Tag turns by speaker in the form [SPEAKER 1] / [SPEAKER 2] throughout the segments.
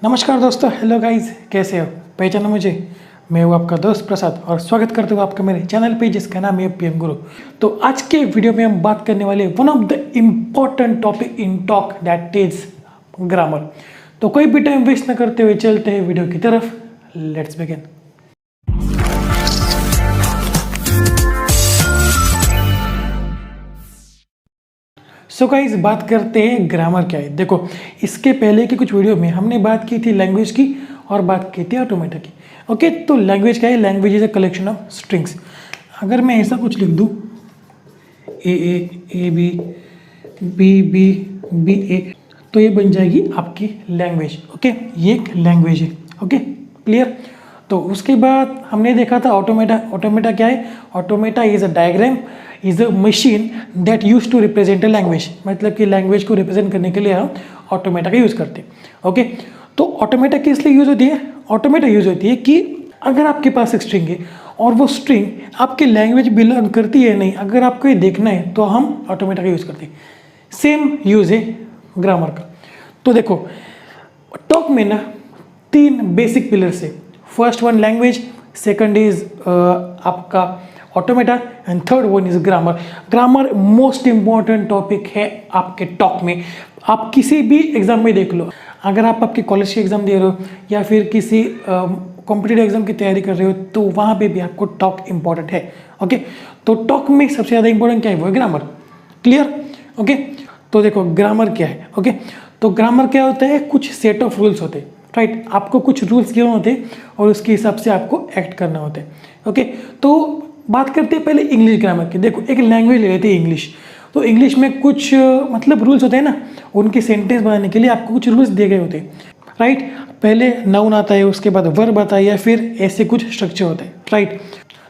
[SPEAKER 1] नमस्कार दोस्तों, hello guys, कैसे हो? पहचाना मुझे? मैं हूँ आपका दोस्त प्रसाद और स्वागत करता हूँ आपका मेरे चैनल पे जिसका नाम है पीएम गुरु। तो आज के वीडियो में हम बात करने वाले one of the important topic in talk that is grammar. तो कोई भी टाइम वेस्ट न करते हुए चलते हैं वीडियो की तरफ। Let's begin. सो गाइस, बात करते हैं ग्रामर क्या है। देखो, इसके पहले की कुछ वीडियो में हमने बात की थी लैंग्वेज की और बात की थी ऑटोमेटा की। ओके, तो लैंग्वेज क्या है? Language is a collection of strings. अगर मैं ऐसा कुछ लिख दूँ A B B B B A, तो ये बन जाएगी आपकी लैंग्वेज। ओके, ये एक लैंग्वेज है। Okay, clear? तो उसके बाद हमने देखा था ऑटोमेटा। ऑटोमेटा क्या है? Automata is a diagram, is a machine that use to represent a language. मतलब कि लैंग्वेज को रिप्रेजेंट करने के लिए हम ऑटोमेटा का यूज़ करते हैं। ओके, तो ऑटोमेटा किस लिए यूज़ होती है? ऑटोमेटा यूज़ होती है कि अगर आपके पास एक स्ट्रिंग है और वो स्ट्रिंग आपके लैंग्वेज बिलोंग करती है नहीं, अगर आपको ये देखना है तो हम ऑटोमेटा का यूज़ करते हैं। सेम यूज़ है ग्रामर का। तो देखो, टॉक में ना 3 बेसिक पिलर्स है। First one language, second is आपका automata and third one is grammar. Grammar most important topic है आपके टॉक में। आप किसी भी एग्जाम में देख लो, अगर आप आपके कॉलेज के एग्जाम दे रहे हो या फिर किसी कॉम्पिटिटिव एग्जाम की तैयारी कर रहे हो, तो वहाँ पे भी आपको टॉक इंपॉर्टेंट है। ओके, तो टॉक में सबसे ज़्यादा इंपॉर्टेंट क्या है? वो है ग्रामर। क्लियर? ओके, तो देखो ग्रामर क्या है। ओके, तो ग्रामर क्या होता है? कुछ सेट ऑफ रूल्स होते हैं, राइट? आपको कुछ रूल्स गिवन होते हैं और उसके हिसाब से आपको एक्ट करना होता है। ओके, तो बात करते हैं पहले इंग्लिश ग्रामर की। देखो, एक लैंग्वेज ले लेते हैं इंग्लिश। तो इंग्लिश में कुछ मतलब रूल्स होते हैं ना, उनके सेंटेंस बनाने के लिए आपको कुछ रूल्स दिए गए होते हैं, राइट? पहले नाउन आता है, उसके बाद वर्ब आता है, या फिर ऐसे कुछ स्ट्रक्चर होता है, राइट?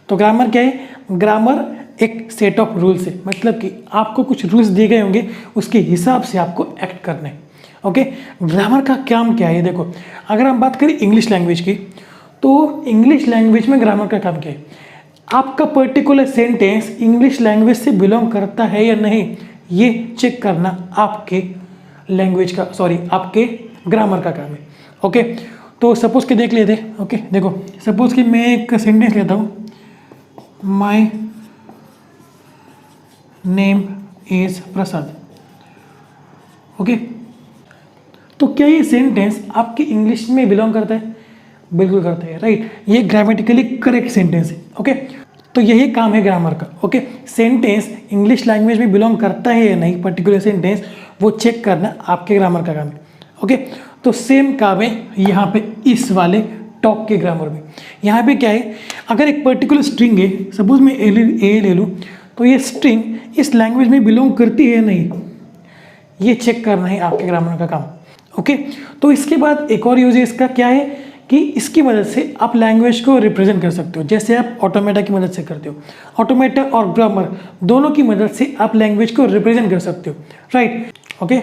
[SPEAKER 1] तो ग्रामर क्या है? ग्रामर एक सेट ऑफ रूल्स है। मतलब कि आपको कुछ रूल्स दिए गए होंगे, उसके हिसाब से आपको एक्ट करना है। ओके, ग्रामर का काम क्या है? देखो, अगर हम बात करें इंग्लिश लैंग्वेज की, तो इंग्लिश लैंग्वेज में ग्रामर का काम क्या है? आपका पर्टिकुलर सेंटेंस इंग्लिश लैंग्वेज से बिलोंग करता है या नहीं, ये चेक करना आपके लैंग्वेज का, आपके ग्रामर का काम है। ओके, तो सपोज के देख लेते। ओके, देखो, सपोज कि मैं एक सेंटेंस लेता हूँ, my name is Prasad. Okay, तो क्या ये सेंटेंस आपके इंग्लिश में बिलोंग करता है? बिल्कुल करता है, राइट? ये ग्रामेटिकली करेक्ट सेंटेंस है। ओके, तो यही काम है ग्रामर का। ओके, सेंटेंस इंग्लिश लैंग्वेज में बिलोंग करता है या नहीं, पर्टिकुलर सेंटेंस, वो चेक करना आपके ग्रामर का काम है। ओके, तो सेम काम है यहाँ पे इस वाले टॉक के ग्रामर में। यहाँ पे क्या है? अगर एक पर्टिकुलर स्ट्रिंग है, सपोज मैं ए ले लूँ, तो ये स्ट्रिंग इस लैंग्वेज में बिलोंग करती है या नहीं, ये चेक करना है आपके ग्रामर का काम। ओके, तो इसके बाद एक और यूज है इसका, क्या है कि इसकी मदद से आप लैंग्वेज को रिप्रेजेंट कर सकते हो, जैसे आप ऑटोमेटा की मदद से करते हो। ऑटोमेटा और ग्रामर दोनों की मदद से आप लैंग्वेज को रिप्रेजेंट कर सकते हो, राइट? ओके,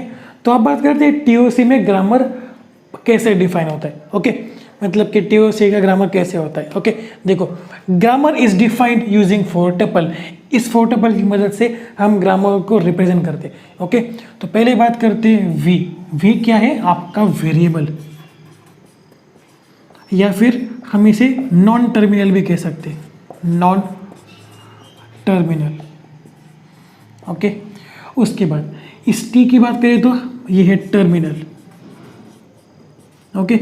[SPEAKER 1] तो आप बात करते हैं टीओसी में ग्रामर कैसे डिफाइन होता है। ओके, मतलब कि टीओसी का ग्रामर कैसे होता है। ओके, देखो, grammar is defined using 4 tuple. इस 4 टपल की मदद से हम ग्रामर को रिप्रेजेंट करते हैं। ओके, तो पहले बात करते हैं वी। वी क्या है? आपका वेरिएबल, या फिर हम इसे नॉन टर्मिनल भी कह सकते हैं, नॉन टर्मिनल। ओके, उसके बाद इस टी की बात करें तो ये है टर्मिनल। ओके,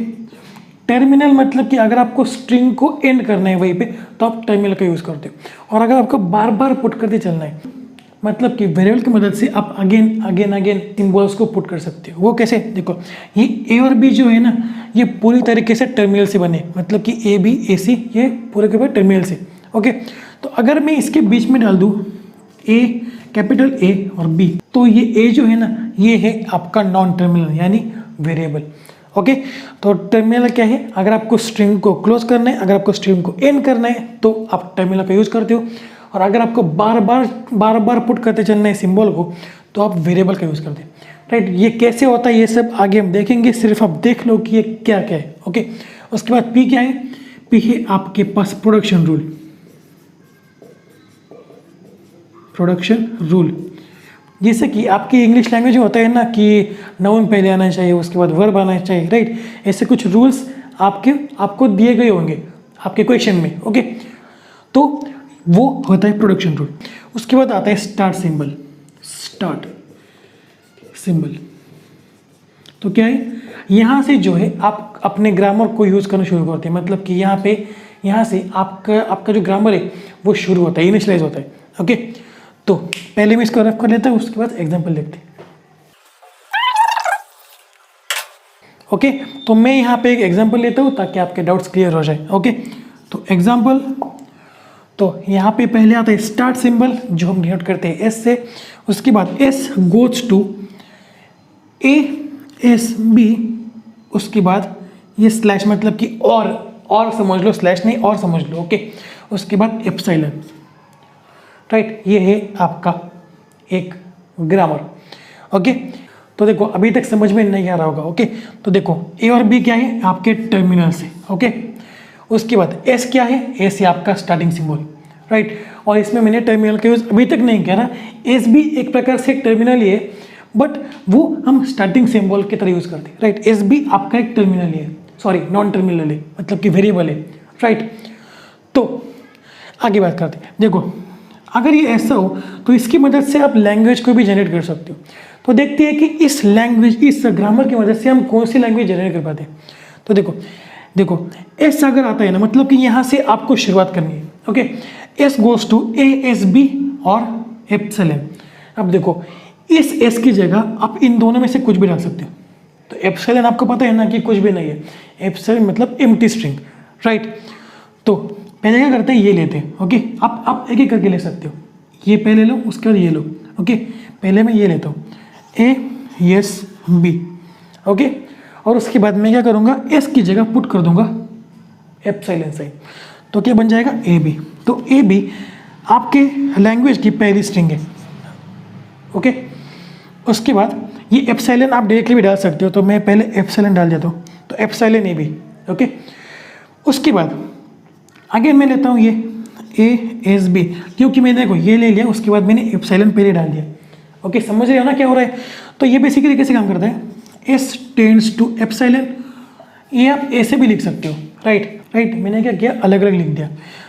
[SPEAKER 1] टर्मिनल मतलब कि अगर आपको स्ट्रिंग को एंड करना है वहीं पे, तो आप टर्मिनल का यूज़ करते हो। और अगर आपको बार बार पुट करते चलना है, मतलब कि वेरिएबल की मदद से आप अगेन सिंबल्स को पुट कर सकते हो। वो कैसे? देखो, ये ए और बी जो है ना, ये पूरी तरीके से टर्मिनल से बने, मतलब कि ए बी ए सी, ये पूरे के पूरे टर्मिनल से। ओके, तो अगर मैं इसके बीच में डाल दूँ ए, कैपिटल ए और बी, तो ये ए जो है ना, ये है आपका नॉन टर्मिनल यानी वेरिएबल। ओके, तो टर्मिनल क्या है? अगर आपको स्ट्रिंग को क्लोज करना है, अगर आपको स्ट्रिंग को एंड करना है, तो आप टर्मिनल का यूज़ करते हो। और अगर आपको बार बार पुट करते चलना है सिंबल को, तो आप वेरिएबल का यूज़ करते हैं, राइट? ये कैसे होता है ये सब आगे हम देखेंगे, सिर्फ आप देख लो कि ये क्या क्या है। ओके, उसके बाद पी क्या है? पी है आपके पास प्रोडक्शन रूल। जैसे कि आपकी इंग्लिश लैंग्वेज में होता है ना कि नाउन पहले आना चाहिए, उसके बाद वर्ब आना चाहिए, राइट। ऐसे कुछ रूल्स आपको दिए गए होंगे आपके क्वेश्चन में, ओके। तो वो होता है प्रोडक्शन रूल। उसके बाद आता है स्टार्ट सिंबल। स्टार्ट सिंबल तो क्या है, यहाँ से जो है आप अपने ग्रामर को यूज़ करना शुरू करते हैं। मतलब कि यहाँ से आपका जो ग्रामर है वो शुरू होता है, इनिशियलाइज होता है, ओके। तो पहले मैं इसको रफ कर लेता हूँ, उसके बाद एग्जाम्पल देखते हैं, ओके। तो मैं यहाँ पे एक एग्जाम्पल लेता हूँ ताकि आपके डाउट्स क्लियर हो जाए, ओके। तो एग्जाम्पल, तो यहाँ पे पहले आता है स्टार्ट सिंबल जो हम डिनोट करते हैं एस से। उसके बाद एस गोज टू ASB, उसके बाद ये स्लैश मतलब कि और समझ लो, स्लैश नहीं और समझ लो, ओके। उसके बाद एप्सिलॉन, राइट। ये है आपका एक ग्रामर, ओके। तो देखो अभी तक समझ में नहीं आ रहा होगा, ओके। तो देखो ए और बी क्या है, आपके टर्मिनल से, ओके। उसके बाद एस क्या है, एस है आपका स्टार्टिंग सिंबल, राइट। और इसमें मैंने टर्मिनल का यूज अभी तक नहीं किया ना। एस भी एक प्रकार से टर्मिनल ही है, बट वो हम स्टार्टिंग सिंबल की तरह यूज करते हैं, राइट। एस भी आपका एक टर्मिनल ही है, सॉरी नॉन टर्मिनल है, मतलब कि वेरिएबल है, राइट। तो आगे बात करते हैं। देखो अगर ये ऐसा हो तो इसकी मदद से आप लैंग्वेज को भी जनरेट कर सकते हो। तो देखते हैं कि इस ग्रामर की मदद से हम कौन सी लैंग्वेज जनरेट कर पाते हैं। तो देखो एस अगर आता है ना, मतलब कि यहाँ से आपको शुरुआत करनी है, okay. S goes to ASB और एप्सिलॉन। अब देखो इस एस की जगह आप इन दोनों में से कुछ भी डाल सकते हो। तो एप्सिलॉन आपको पता है ना कि कुछ भी नहीं है, एप्सिलॉन मतलब एम्प्टी स्ट्रिंग, राइट। तो पहले क्या करते हैं, ये लेते हैं, ओके। आप एक एक करके ले सकते हो, ये पहले लो उसके बाद ये लो, ओके। पहले मैं ये लेता हूँ ASB, ओके। और उसके बाद मैं क्या करूँगा, एस की जगह पुट कर दूंगा एप्सिलॉन साइन। तो क्या बन जाएगा AB। तो AB आपके लैंग्वेज की पहली स्ट्रिंग है, ओके। उसके बाद ये एप्सिलॉन आप डायरेक्टली भी डाल सकते हो, तो मैं पहले एप्सिलॉन डाल देता हूँ, तो एप्सिलॉन AB, ओके। उसके बाद आगे मैं लेता हूँ ये ASB, क्योंकि मैंने देखो ये ले लिया, उसके बाद मैंने एप्सिलॉन पहले डाल दिया, ओके। समझ रहे हो ना क्या हो रहा है। तो ये बेसिकली कैसे काम करता है, S टेंड्स टू एप्सिलॉन, ये आप ऐसे भी लिख सकते हो, राइट। मैंने क्या किया, अलग अलग लिख दिया।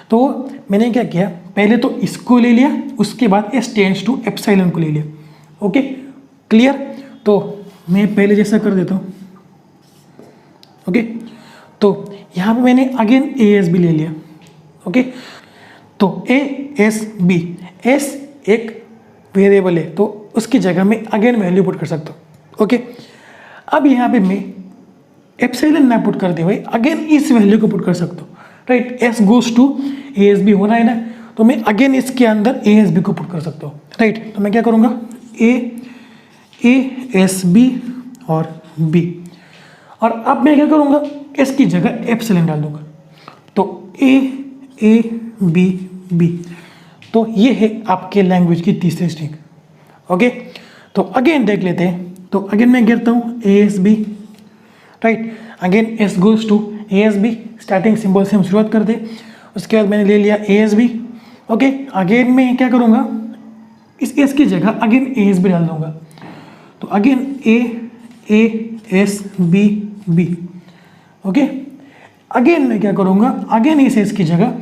[SPEAKER 1] तो मैंने क्या किया, पहले तो इसको ले लिया, उसके बाद S टेंड्स टू एप्सिलॉन को ले लिया, ओके। क्लियर। तो मैं पहले जैसा कर देता हूँ, ओके। तो यहाँ पे मैंने अगेन ASB ले लिया, ओके। तो ASB, S एक वेरिएबल है, तो उसकी जगह में अगेन वैल्यू पुट कर सकता हूँ, ओके। अब यहाँ पे मैं एप्सिलॉन ना पुट कर दे भाई, अगेन इस वैल्यू को पुट कर सकता हूँ, right. S goes to ASB हो रहा है ना, तो मैं अगेन इसके अंदर ASB को पुट कर सकता हूँ, राइट। तो मैं क्या करूँगा, ASB और B, और अब मैं क्या करूँगा, S की जगह एप्सिलॉन डाल दूंगा, तो AABB। तो ये है आपके लैंग्वेज की तीसरी स्ट्रिंग, ओके। तो अगेन देख लेते हैं। तो अगेन मैं गिरता हूँ ASB, right. Again S goes to ASB, starting symbol से हम शुरुआत करते हैं। उसके बाद मैंने ले लिया ASB, ओके। अगेन मैं क्या करूँगा, इस S की जगह अगेन ASB डाल दूंगा, तो अगेन ASBB, ओके। अगेन मैं क्या करूँगा, अगेन इस S की जगह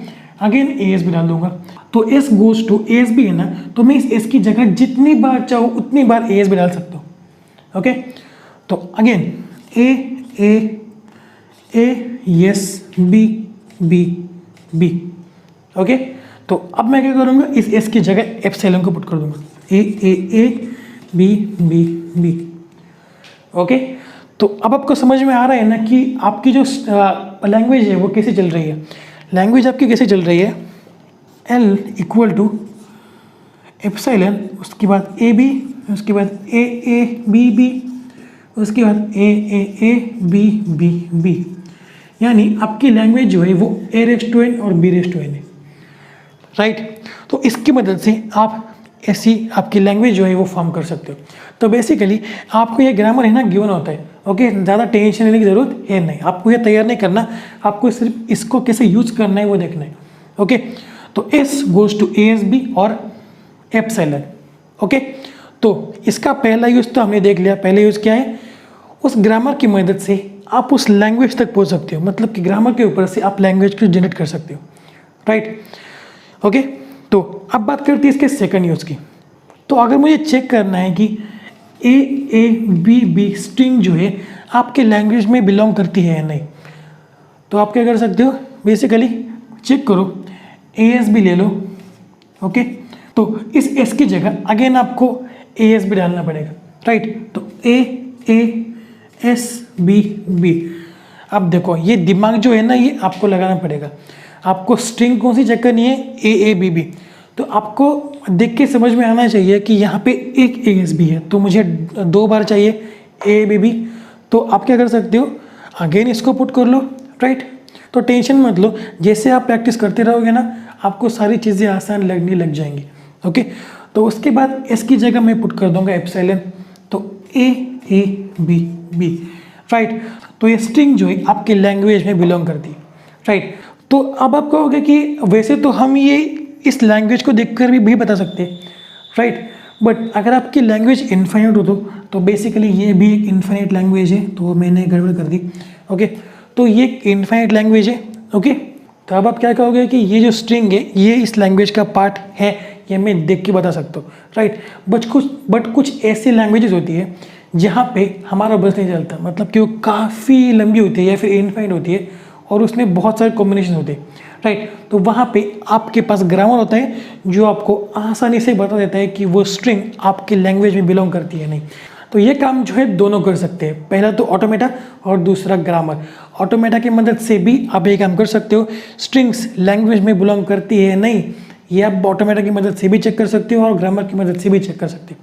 [SPEAKER 1] अगेन ASB डाल दूंगा। तो S गोज टू ASB है ना, तो मैं इस S की जगह जितनी बार चाहूँ उतनी बार ASB डाल सकता हूँ, ओके। तो अगेन ASBB, ओके। तो अब मैं क्या करूँगा, इस S की जगह एप्सिलॉन को पुट कर दूंगा, AABBB, ओके। तो अब आपको समझ में आ रहा है ना कि आपकी जो लैंग्वेज है वो कैसे चल रही है। लैंग्वेज आपकी कैसे चल रही है, L इक्वल टू एप्सिलॉन, उसके बाद AB, उसके बाद AABB, उसके बाद AABBB। यानी आपकी लैंग्वेज जो है वो A⁻n और B⁻n है, राइट। तो इसकी मदद से आप ऐसी आपकी लैंग्वेज जो है वो फॉर्म कर सकते हो। तो बेसिकली आपको ये ग्रामर है ना गिवन होता है, ओके। ज़्यादा टेंशन लेने की ज़रूरत है नहीं, आपको ये तैयार नहीं करना, आपको सिर्फ इसको कैसे यूज़ करना है वो देखना है, ओके। तो S गोज टू ASB और एप्सिलॉन, ओके। तो इसका पहला यूज़ तो हमने देख लिया। पहला यूज़ क्या है, उस ग्रामर की मदद से आप उस लैंग्वेज तक पहुंच सकते हो, मतलब कि ग्रामर के ऊपर से आप लैंग्वेज को जनरेट कर सकते हो, राइट। ओके, तो अब बात करते हैं इसके सेकंड यूज़ की। तो अगर मुझे चेक करना है कि AABB स्ट्रिंग जो है आपके लैंग्वेज में बिलोंग करती है या नहीं, तो आप क्या कर सकते हो, बेसिकली चेक करो, ASB ले लो। ओके, तो इस S की जगह अगेन आपको ASB डालना पड़ेगा, राइट। तो AASBB। अब देखो ये दिमाग जो है ना, ये आपको लगाना पड़ेगा। आपको स्ट्रिंग कौन सी चेक करनी है, AABB। तो आपको देख के समझ में आना चाहिए कि यहाँ पे एक ASB है, तो मुझे 2 बार चाहिए AABB। तो आप क्या कर सकते हो, अगेन इसको पुट कर लो, राइट। तो टेंशन मत लो, जैसे आप प्रैक्टिस करते रहोगे ना, आपको सारी चीज़ें आसान लगने लग जाएंगी। ओके, तो उसके बाद इसकी जगह मैं पुट कर दूंगा एप्सिलॉन, तो AABB, राइट। तो ये स्ट्रिंग जो है आपके लैंग्वेज में बिलोंग करती है, राइट। तो अब आप कहोगे कि वैसे तो हम ये इस लैंग्वेज को देखकर भी बता सकते हैं, राइट। बट अगर आपकी लैंग्वेज इन्फाइनाइट हो तो बेसिकली ये भी एक इन्फाइनाइट लैंग्वेज है, तो मैंने गड़बड़ कर दी। ओके, तो ये एक इन्फाइनाइट लैंग्वेज है। ओके, तो अब आप क्या कहोगे कि ये जो स्ट्रिंग है ये इस लैंग्वेज का पार्ट है, ये मैं देख के बता सकता हूँ, राइट। बट कुछ ऐसी लैंग्वेजेस होती है जहाँ पे हमारा बस नहीं चलता, मतलब कि वो काफ़ी लंबी होती है या फिर इनफाइनाइट होती है और उसमें बहुत सारे कॉम्बिनेशन होते हैं, राइट। तो वहाँ पे आपके पास ग्रामर होता है जो आपको आसानी से बता देता है कि वो स्ट्रिंग आपकी लैंग्वेज में बिलोंग करती है नहीं। तो ये काम जो है दोनों कर सकते हैं, पहला तो ऑटोमेटा और दूसरा ग्रामर। ऑटोमेटा की मदद से भी आप ये काम कर सकते हो, स्ट्रिंग्स लैंग्वेज में बिलोंग करती है नहीं, ये आप ऑटोमेटा की मदद से भी चेक कर सकते हो और ग्रामर की मदद से भी चेक कर सकते हो,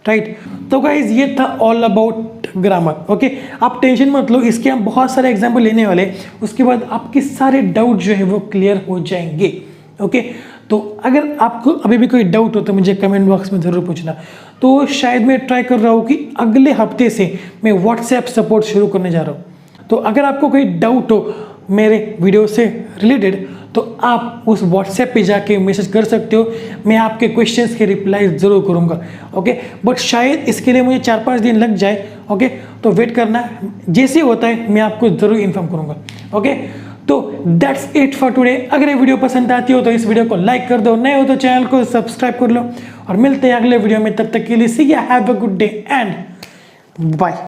[SPEAKER 1] राइट। तो गाइज ये था ऑल अबाउट ग्रामर। ओके, आप टेंशन मत लो, इसके हम बहुत सारे एग्जाम्पल लेने वाले, उसके बाद आपके सारे डाउट जो है वो क्लियर हो जाएंगे। ओके, तो अगर आपको अभी भी कोई डाउट हो तो मुझे कमेंट बॉक्स में ज़रूर पूछना। तो शायद मैं ट्राई कर रहा हूँ कि अगले हफ्ते से मैं व्हाट्सएप सपोर्ट शुरू करने जा रहा हूँ। तो अगर आपको कोई डाउट हो मेरे वीडियो से रिलेटेड तो आप उस व्हाट्सएप पे जाके मैसेज कर सकते हो, मैं आपके क्वेश्चंस के रिप्लाई ज़रूर करूँगा। ओके, बट शायद इसके लिए मुझे 4-5 दिन लग जाए। ओके, तो वेट करना, जैसे होता है मैं आपको ज़रूर इन्फॉर्म करूँगा। ओके, तो दैट्स इट फॉर टुडे। अगर ये वीडियो पसंद आती हो तो इस वीडियो को लाइक कर दो, नए हो तो चैनल को सब्सक्राइब कर लो और मिलते हैं अगले वीडियो में। तब तक के लिए see ya, have a good day and bye.